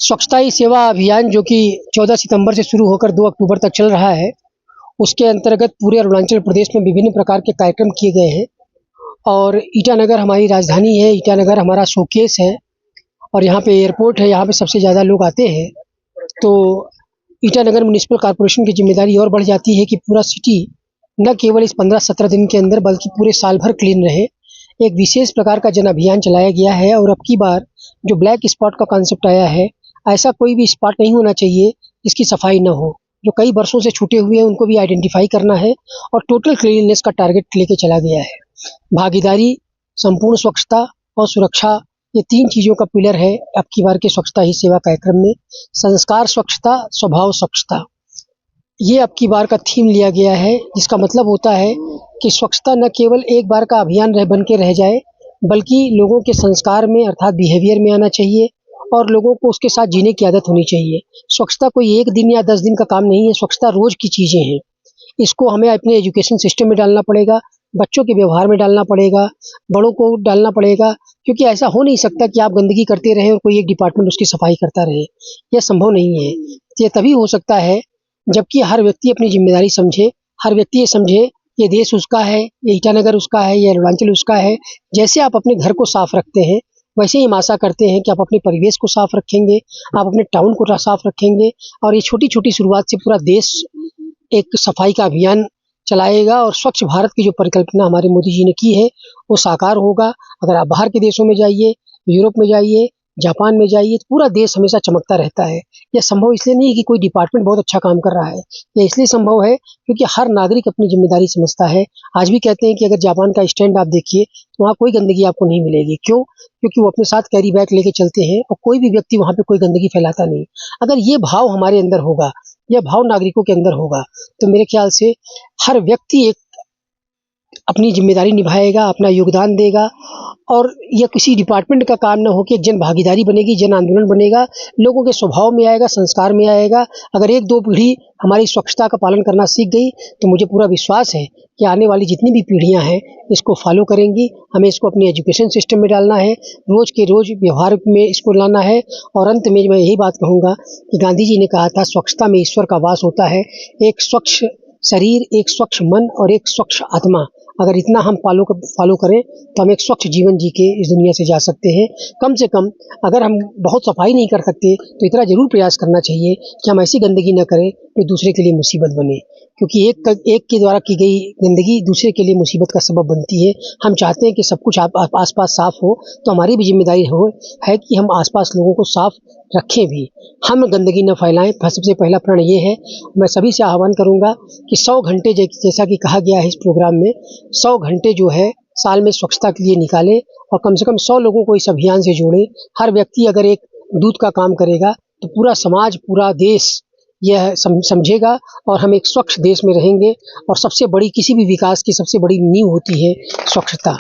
स्वच्छता ही सेवा अभियान जो कि 14 सितंबर से शुरू होकर 2 अक्टूबर तक चल रहा है, उसके अंतर्गत पूरे अरुणाचल प्रदेश में विभिन्न प्रकार के कार्यक्रम किए गए हैं और ईटानगर हमारी राजधानी है, ईटानगर हमारा शोकेस है और यहाँ पे एयरपोर्ट है, यहाँ पे सबसे ज़्यादा लोग आते हैं। तो ईटानगर म्युनिसिपल कॉर्पोरेशन की ज़िम्मेदारी और बढ़ जाती है कि पूरा सिटी न केवल इस 15-17 दिन के अंदर बल्कि पूरे साल भर क्लीन रहे। एक विशेष प्रकार का जन अभियान चलाया गया है और अब की बार जो ब्लैक स्पॉट का कॉन्सेप्ट आया है, ऐसा कोई भी स्पॉट नहीं होना चाहिए जिसकी सफाई ना हो। जो कई वर्षों से छूटे हुए हैं उनको भी आइडेंटिफाई करना है और टोटल क्लीनलीनेस का टारगेट लेके चला गया है। भागीदारी, संपूर्ण स्वच्छता और सुरक्षा, ये 3 चीज़ों का पिलर है अब की बार के स्वच्छता ही सेवा कार्यक्रम में। संस्कार स्वच्छता, स्वभाव स्वच्छता, ये अब की बार का थीम लिया गया है, जिसका मतलब होता है कि स्वच्छता न केवल एक बार का अभियान बन के रह जाए, बल्कि लोगों के संस्कार में अर्थात बिहेवियर में आना चाहिए और लोगों को उसके साथ जीने की आदत होनी चाहिए। स्वच्छता कोई 1 दिन या 10 दिन का काम नहीं है, स्वच्छता रोज़ की चीज़ें हैं। इसको हमें अपने एजुकेशन सिस्टम में डालना पड़ेगा, बच्चों के व्यवहार में डालना पड़ेगा, बड़ों को डालना पड़ेगा, क्योंकि ऐसा हो नहीं सकता कि आप गंदगी करते रहें और कोई एक डिपार्टमेंट उसकी सफाई करता रहे। यह संभव नहीं है। ये तभी हो सकता है जबकि हर व्यक्ति अपनी ज़िम्मेदारी समझे, हर व्यक्ति ये समझे ये देश उसका है, ये ईटानगर उसका है, ये अरुणाचल उसका है। जैसे आप अपने घर को साफ रखते हैं, वैसे ही हम आशा करते हैं कि आप अपने परिवेश को साफ रखेंगे, आप अपने टाउन को साफ रखेंगे और ये छोटी-छोटी शुरुआत से पूरा देश एक सफाई का अभियान चलाएगा और स्वच्छ भारत की जो परिकल्पना हमारे मोदी जी ने की है, वो साकार होगा। अगर आप बाहर के देशों में जाइए, यूरोप में जाइए, जापान में जाइए, तो पूरा देश हमेशा चमकता रहता है। यह संभव इसलिए नहीं है कि कोई डिपार्टमेंट बहुत अच्छा काम कर रहा है, ये इसलिए संभव है क्योंकि हर नागरिक अपनी ज़िम्मेदारी समझता है। आज भी कहते हैं कि अगर जापान का स्टैंड आप देखिए, तो वहाँ कोई गंदगी आपको नहीं मिलेगी। क्यों? क्योंकि वो अपने साथ कैरी बैग लेके चलते हैं और कोई भी व्यक्ति वहाँ पे कोई गंदगी फैलाता नहीं। अगर ये भाव हमारे अंदर होगा, यह भाव नागरिकों के अंदर होगा, तो मेरे ख्याल से हर व्यक्ति एक अपनी ज़िम्मेदारी निभाएगा, अपना योगदान देगा और यह किसी डिपार्टमेंट का काम ना हो कि एक जन भागीदारी बनेगी, जन आंदोलन बनेगा, लोगों के स्वभाव में आएगा, संस्कार में आएगा। अगर 1-2 पीढ़ी हमारी स्वच्छता का पालन करना सीख गई, तो मुझे पूरा विश्वास है कि आने वाली जितनी भी पीढ़ियाँ हैं, इसको फ़ॉलो करेंगी। हमें इसको अपने एजुकेशन सिस्टम में डालना है, रोज़ के रोज़ व्यवहार में इसको लाना है और अंत में मैं यही बात कहूँगा कि गांधी जी ने कहा था, स्वच्छता में ईश्वर का वास होता है। एक स्वच्छ शरीर, एक स्वच्छ मन और एक स्वच्छ आत्मा, अगर इतना हम फॉलो करें तो हम एक स्वच्छ जीवन जी के इस दुनिया से जा सकते हैं। कम से कम अगर हम बहुत सफाई नहीं कर सकते तो इतना ज़रूर प्रयास करना चाहिए कि हम ऐसी गंदगी न करें जो दूसरे के लिए मुसीबत बने, क्योंकि एक के द्वारा की गई गंदगी दूसरे के लिए मुसीबत का सबब बनती है। हम चाहते हैं कि सब कुछ आस-पास साफ़ हो, तो हमारी भी ज़िम्मेदारी है कि हम आस-पास लोगों को साफ़ रखें भी। हम गंदगी न फैलाएँ, सबसे पहला प्रण ये है। मैं सभी से आह्वान करूँगा कि 100 घंटे जैसा कि कहा गया है इस प्रोग्राम में, 100 घंटे जो है साल में स्वच्छता के लिए निकालें और कम से कम 100 लोगों को इस अभियान से जोड़ें। हर व्यक्ति अगर एक दूत का काम करेगा तो पूरा समाज, पूरा देश यह समझेगा और हम एक स्वच्छ देश में रहेंगे और सबसे बड़ी किसी भी विकास की सबसे बड़ी नींव होती है स्वच्छता।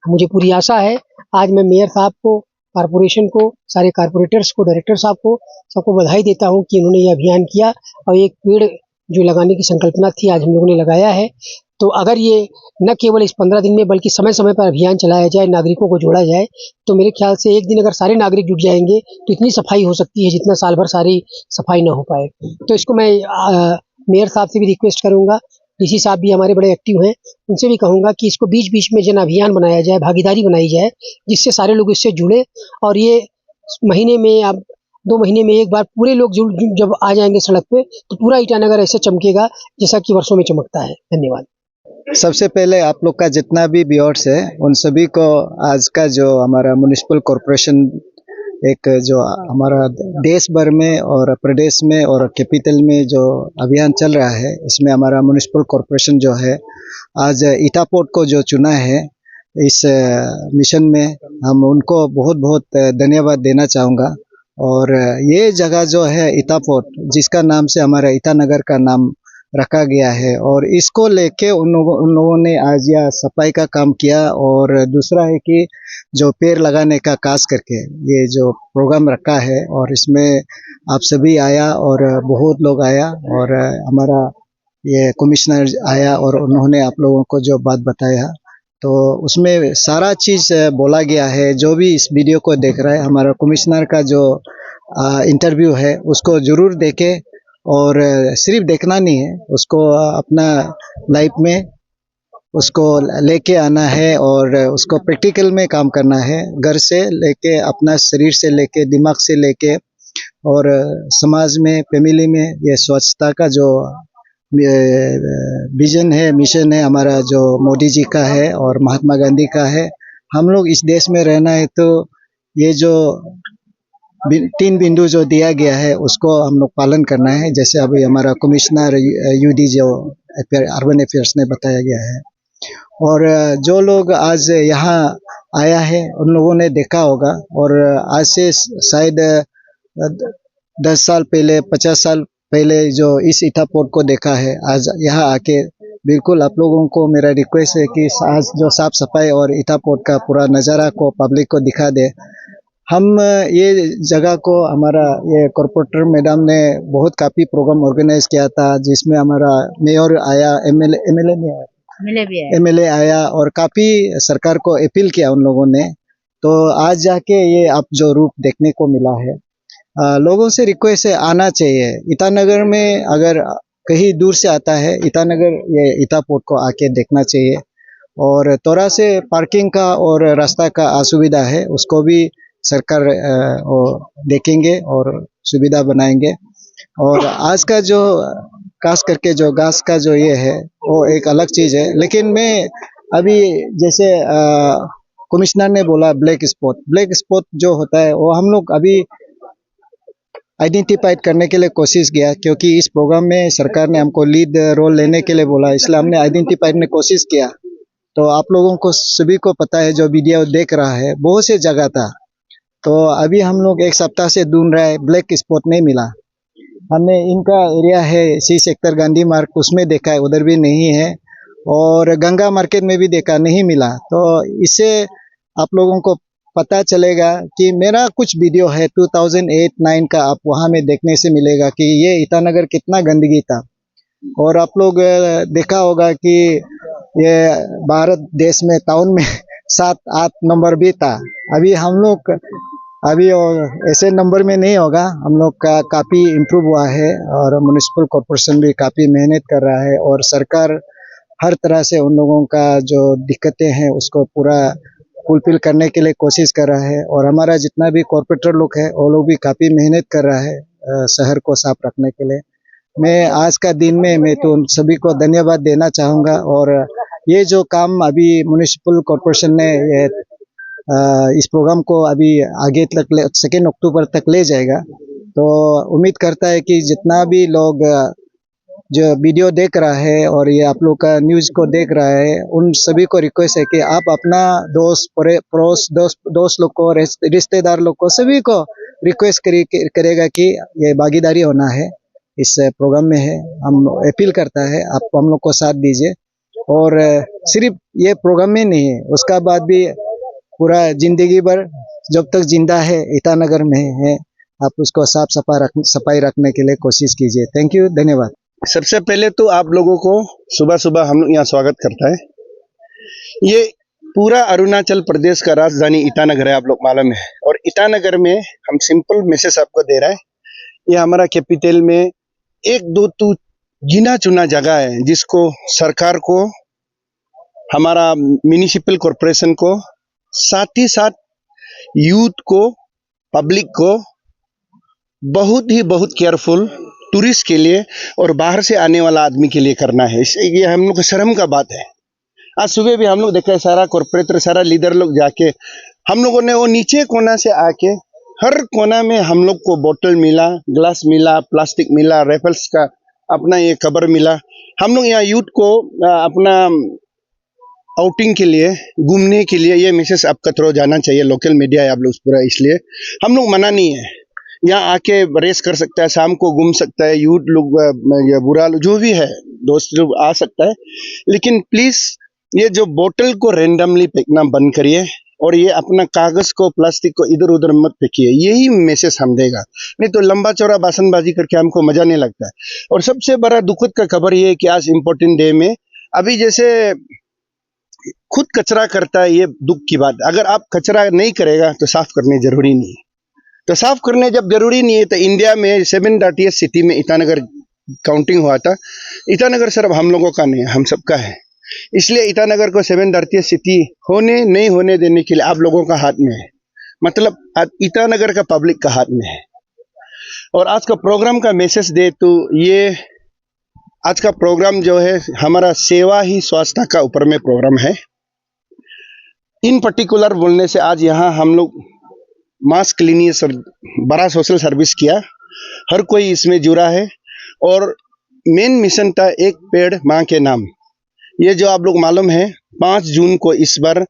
मुझे पूरी आशा है, आज मैं मेयर साहब को, कॉर्पोरेशन को, सारे कॉर्पोरेटर्स को, डायरेक्टर साहब को, सबको बधाई देता हूँ कि इन्होंने ये अभियान किया और एक पेड़ जो लगाने की संकल्पना थी आज हम लोगों ने लगाया है। तो अगर ये न केवल इस 15 दिन में बल्कि समय-समय पर अभियान चलाया जाए, नागरिकों को जोड़ा जाए, तो मेरे ख्याल से एक दिन अगर सारे नागरिक जुट जाएँगे तो इतनी सफाई हो सकती है जितना साल भर सारी सफाई ना हो पाए। तो इसको मैं मेयर साहब से भी रिक्वेस्ट करूँगा, डीसी साहब भी हमारे बड़े एक्टिव हैं, उनसे भी कहूँगा कि इसको बीच-बीच में जन अभियान बनाया जाए, भागीदारी बनाई जाए, जिससे सारे लोग इससे जुड़े और ये महीने में या 2 महीने में एक बार पूरे लोग जब आ जाएँगे सड़क पे, तो पूरा ईटानगर ऐसे चमकेगा जैसा कि वर्षों में चमकता है। धन्यवाद। सबसे पहले आप लोग का जितना भी व्यूअर्स है उन सभी को आज का जो हमारा म्युनिसिपल कॉर्पोरेशन एक जो हमारा देश भर में और प्रदेश में और कैपिटल में जो अभियान चल रहा है, इसमें हमारा म्युनिसिपल कॉर्पोरेशन जो है आज ईटापोर्ट को जो चुना है इस मिशन में, हम उनको बहुत बहुत धन्यवाद देना चाहूँगा। और ये जगह जो है ईटापोर्ट, जिसका नाम से हमारा ईटानगर का नाम रखा गया है और इसको लेके उन लोगों ने आज यह सफाई का काम किया। और दूसरा है कि जो पेड़ लगाने का खास करके ये जो प्रोग्राम रखा है और इसमें आप सभी आया और बहुत लोग आया और हमारा ये कमिश्नर आया और उन्होंने आप लोगों को जो बात बताया, तो उसमें सारा चीज़ बोला गया है। जो भी इस वीडियो को देख रहा है, हमारा कमिश्नर का जो इंटरव्यू है उसको ज़रूर देखें और सिर्फ देखना नहीं है, उसको अपना लाइफ में उसको लेके आना है और उसको प्रैक्टिकल में काम करना है, घर से लेके, अपना शरीर से लेके, दिमाग से लेके, और समाज में, फैमिली में ये स्वच्छता का जो विजन है, मिशन है हमारा, जो मोदी जी का है और महात्मा गांधी का है, हम लोग इस देश में रहना है तो ये जो 3 बिंदु जो दिया गया है उसको हम लोग पालन करना है, जैसे अभी हमारा कमिश्नर यूडी जो अर्बन अफेयर्स ने बताया गया है। और जो लोग आज यहाँ आया है उन लोगों ने देखा होगा, और आज से शायद 10 साल पहले, 50 साल पहले जो इस ईटा पोर्ट को देखा है, आज यहाँ आके बिल्कुल आप लोगों को मेरा रिक्वेस्ट है कि आज जो साफ सफाई और ईटा पोर्ट का पूरा नज़ारा को पब्लिक को दिखा दे। हम ये जगह को, हमारा ये कॉर्पोरेटर मैडम ने बहुत काफ़ी प्रोग्राम ऑर्गेनाइज किया था, जिसमें हमारा मेयर आया, एमएलए आया और काफ़ी सरकार को अपील किया उन लोगों ने, तो आज जाके ये आप जो रूप देखने को मिला है। लोगों से रिक्वेस्ट है, आना चाहिए ईटानगर में, अगर कहीं दूर से आता है ईटानगर, ये ईटा पोर्ट को आके देखना चाहिए। और थोड़ा से पार्किंग का और रास्ता का असुविधा है, उसको भी सरकार देखेंगे और सुविधा बनाएंगे। और आज का जो खास करके जो घास का जो ये है वो एक अलग चीज़ है, लेकिन मैं अभी जैसे कमिश्नर ने बोला ब्लैक स्पॉट जो होता है वो हम लोग अभी आइडेंटिफाइड करने के लिए कोशिश किया, क्योंकि इस प्रोग्राम में सरकार ने हमको लीड रोल लेने के लिए बोला, इसलिए हमने आइडेंटिफाइड में कोशिश किया। तो आप लोगों को सभी को पता है, जो वीडियो देख रहा है, बहुत से जगह था, तो अभी हम लोग 1 सप्ताह से ढूंढ रहे हैं, ब्लैक स्पॉट नहीं मिला। हमने इनका एरिया है सी सेक्टर गांधी मार्ग, उसमें देखा है, उधर भी नहीं है, और गंगा मार्केट में भी देखा, नहीं मिला। तो इससे आप लोगों को पता चलेगा कि मेरा कुछ वीडियो है 2008-9 का, आप वहाँ में देखने से मिलेगा कि ये ईटानगर कितना गंदगी था। और आप लोग देखा होगा कि ये भारत देश में टाउन में 7-8 नंबर भी था। अभी हम लोग अभी ऐसे नंबर में नहीं होगा, हम लोग का काफ़ी इम्प्रूव हुआ है, और म्युनिसिपल कॉर्पोरेशन भी काफ़ी मेहनत कर रहा है, और सरकार हर तरह से उन लोगों का जो दिक्कतें हैं उसको पूरा फुलफिल करने के लिए कोशिश कर रहा है। और हमारा जितना भी कॉर्पोरेटर लोग है वो लोग भी काफ़ी मेहनत कर रहा है शहर को साफ रखने के लिए। मैं आज का दिन में मैं तो उन सभी को धन्यवाद देना चाहूँगा। और ये जो काम अभी म्युनिसिपल कॉर्पोरेशन ने इस प्रोग्राम को अभी आगे तक 2 अक्टूबर तक ले जाएगा, तो उम्मीद करता है कि जितना भी लोग जो वीडियो देख रहा है और ये आप लोग का न्यूज़ को देख रहा है, उन सभी को रिक्वेस्ट है कि आप अपना दोस्त लोग को, रिश्तेदार लोग को, सभी को रिक्वेस्ट करेगा कि ये भागीदारी होना है इस प्रोग्राम में है। हम अपील करता है आप हम लोग को साथ दीजिए, और सिर्फ ये प्रोग्राम में नहीं है, उसका बाद भी पूरा जिंदगी भर जब तक जिंदा है ईटानगर में है, आप उसको साफ सफाई रखने के लिए कोशिश कीजिए। थैंक यू, धन्यवाद। सबसे पहले तो आप लोगों को सुबह सुबह हम लोग यहाँ स्वागत करता है। ये पूरा अरुणाचल प्रदेश का राजधानी ईटानगर है, आप लोग मालूम है। और ईटानगर में हम सिंपल मैसेज आपको दे रहा है, ये हमारा कैपिटल में 1-2 गिना चुना जगह है जिसको सरकार को, हमारा म्युनिसिपल कॉर्पोरेशन को, साथ ही साथ यूथ को, पब्लिक को बहुत केयरफुल, टूरिस्ट के लिए और बाहर से आने वाला आदमी के लिए करना है। ये हम लोग को शर्म का बात है। आज सुबह भी हम लोग देखा है, सारा कॉर्पोरेटर, सारा लीडर लोग जाके, हम लोगों ने वो नीचे कोना से आके हर कोना में हम लोग को बोतल मिला, ग्लास मिला, प्लास्टिक मिला, रेफल्स का अपना ये कवर मिला। हम लोग यहाँ यूथ को अपना आउटिंग के लिए, घूमने के लिए ये मैसेज आपका थ्रू जाना चाहिए। लोकल मीडिया है आप लोग पूरा, इसलिए हम लोग मना नहीं है, यहाँ आके रेस कर सकता है, शाम को घूम सकता है, यूथ लोग या बुरा लोग जो भी है, दोस्त लोग आ सकता है। लेकिन प्लीज ये जो बोतल को रेंडमली फेंकना बंद करिए, और ये अपना कागज को, प्लास्टिक को इधर उधर मत फेंकिए। यही मैसेज हम देगा, नहीं तो लंबा चौड़ा भाषणबाजी करके हमको मजा नहीं लगता है। और सबसे बड़ा दुखद का खबर ये है कि आज इम्पोर्टेंट डे में, अभी जैसे खुद कचरा करता है, ये दुख की बात। अगर आप कचरा नहीं करेगा तो साफ करनी जरूरी नहीं है। तो साफ करने जब जरूरी नहीं है, तो इंडिया में 730 सिटी में ईटानगर काउंटिंग हुआ था। ईटानगर सिर्फ हम लोगों का नहीं, हम सबका है। इसलिए ईटानगर को 730 सिटी होने नहीं होने देने के लिए आप लोगों का हाथ में है, मतलब ईटानगर का पब्लिक का हाथ में है। और आज का प्रोग्राम का मैसेज दे तो ये आज का प्रोग्राम जो है हमारा सेवा ही स्वास्थ्य का ऊपर में प्रोग्राम है। इन पर्टिकुलर बोलने से आज यहाँ हम लोग मास क्लीनिंग और बड़ा सोशल सर्विस किया, हर कोई इसमें जुड़ा है। और मेन मिशन था एक पेड़ माँ के नाम। ये जो आप लोग मालूम है 5 जून को इस बार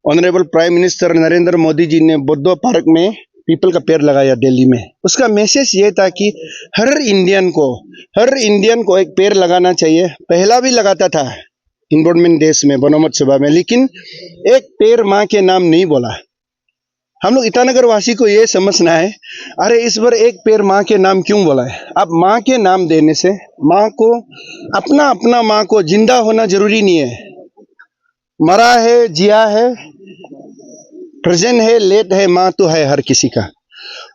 honourable prime minister Narendra Modi ji ने बुद्धो पार्क में पीपल का पेड़ लगाया दिल्ली में। उसका मैसेज ये था कि हर इंडियन को एक पेड़ लगाना चाहिए। पहला भी लगाता था इन्वायरमेंट डेज में, वन महोत्सव में, लेकिन एक पेड़ माँ के नाम नहीं बोला। हम लोग ईटानगर वासी को ये समझना है, अरे इस बार एक पेड़ माँ के नाम क्यों बोला है। अब माँ के नाम देने से माँ को अपना माँ को जिंदा होना जरूरी नहीं है, मरा है, जिया है, प्रेजेंट है, लेट है, माँ तो है हर किसी का।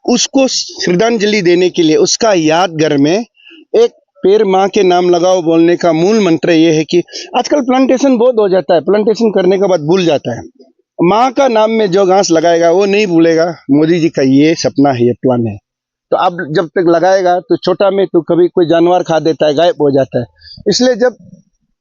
उसको श्रद्धांजलि देने के लिए उसका यादगार में एक पेड़ माँ के नाम लगाओ बोलने का मूल मंत्र ये है कि आजकल प्लांटेशन बहुत हो जाता है, प्लांटेशन करने के बाद भूल जाता है। माँ का नाम में जो घास लगाएगा वो नहीं भूलेगा। मोदी जी का ये सपना है, ये प्लान है। तो अब जब तक लगाएगा तो छोटा में तो कभी कोई जानवर खा देता है, गायब हो जाता है। इसलिए जब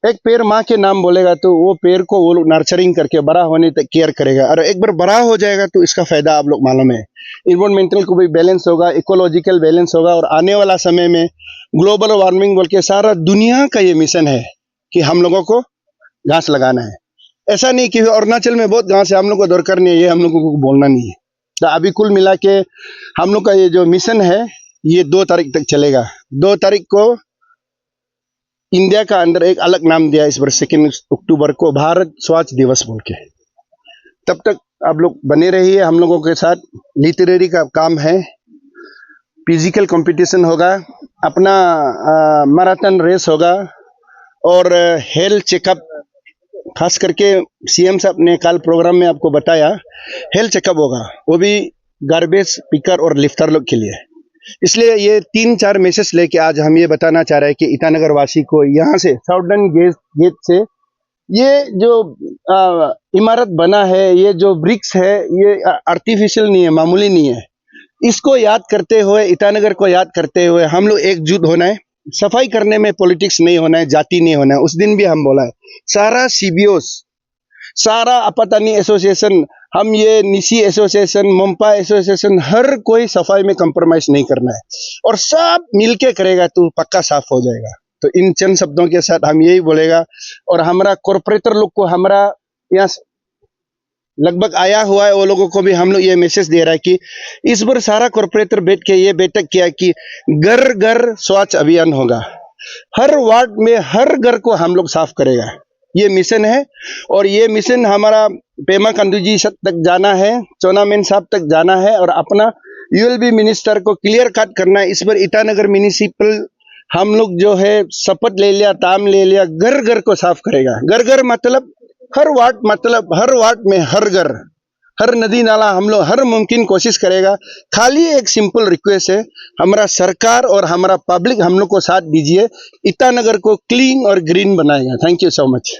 एक पेड़ माँ के नाम बोलेगा तो वो पेड़ को वो लोग नर्चरिंग करके बड़ा होने तक केयर करेगा, और एक बार बड़ा हो जाएगा तो इसका फायदा आप लोग मालूम है। इन्वायरमेंटल को भी बैलेंस होगा, इकोलॉजिकल बैलेंस होगा, और आने वाला समय में ग्लोबल वार्मिंग बोल के सारा दुनिया का ये मिशन है कि हम लोगों को घास लगाना है। ऐसा नहीं कि अरुणाचल में बहुत घास है, हम लोग को दरकार नहीं है, ये हम लोगों को बोलना नहीं है। तो अभी कुल मिला के हम लोग का ये जो मिशन है ये 2 तारीख तक चलेगा। 2 तारीख को इंडिया का अंदर एक अलग नाम दिया इस बार 2 अक्टूबर को, भारत स्वच्छ दिवस बोल के। तब तक आप लोग बने रहिए हम लोगों के साथ। लिटरेरी का काम है, फिजिकल कंपटीशन होगा, अपना मैराथन रेस होगा, और हेल्थ चेकअप, खास करके सीएम साहब ने कल प्रोग्राम में आपको बताया हेल्थ चेकअप होगा, वो भी गार्बेज पिकर और लिफ्टर लोग के लिए। इसलिए ये 3-4 मैसेज लेके आज हम ये बताना चाह रहे हैं कि ईटानगर वासी को यहाँ से साउदर्न गेट से ये जो इमारत बना है, ये जो ब्रिक्स है, ये आर्टिफिशियल नहीं है, मामूली नहीं है। इसको याद करते हुए, ईटानगर को याद करते हुए हम लोग एकजुट होना है। सफाई करने में पॉलिटिक्स नहीं होना है, जाति नहीं होना है। उस दिन भी हम बोला है, सारा सीबीओस, सारा आपातानी एसोसिएशन, हम ये निसी एसोसिएशन, मोम्पा एसोसिएशन, हर कोई सफाई में कंप्रोमाइज नहीं करना है, और सब मिलके करेगा तो पक्का साफ हो जाएगा। तो इन चंद शब्दों के साथ हम यही बोलेगा। और हमारा कॉर्पोरेटर लोग को हमारा यहाँ लगभग आया हुआ है, वो लोगों को भी हम लोग ये मैसेज दे रहा है कि इस बार सारा कॉर्पोरेटर बैठ के ये बैठक किया कि घर घर स्वच्छ अभियान होगा। हर वार्ड में हर घर को हम लोग साफ करेगा, ये मिशन है। और ये मिशन हमारा पेमा खांडू जी तक जाना है, चोनामेन साहब तक जाना है, और अपना यूएलबी मिनिस्टर को क्लियर कट करना है। इस बार ईटानगर म्यूनिसिपल हम लोग जो है शपथ ले लिया, ताम ले लिया, घर घर को साफ करेगा। घर घर मतलब हर वार्ड, मतलब हर वार्ड में हर घर, हर नदी नाला हम लोग हर मुमकिन कोशिश करेगा। खाली एक सिंपल रिक्वेस्ट है, हमारा सरकार और हमारा पब्लिक हम लोग को साथ दीजिए, ईटानगर को क्लीन और ग्रीन बनाएगा। Thank you so much.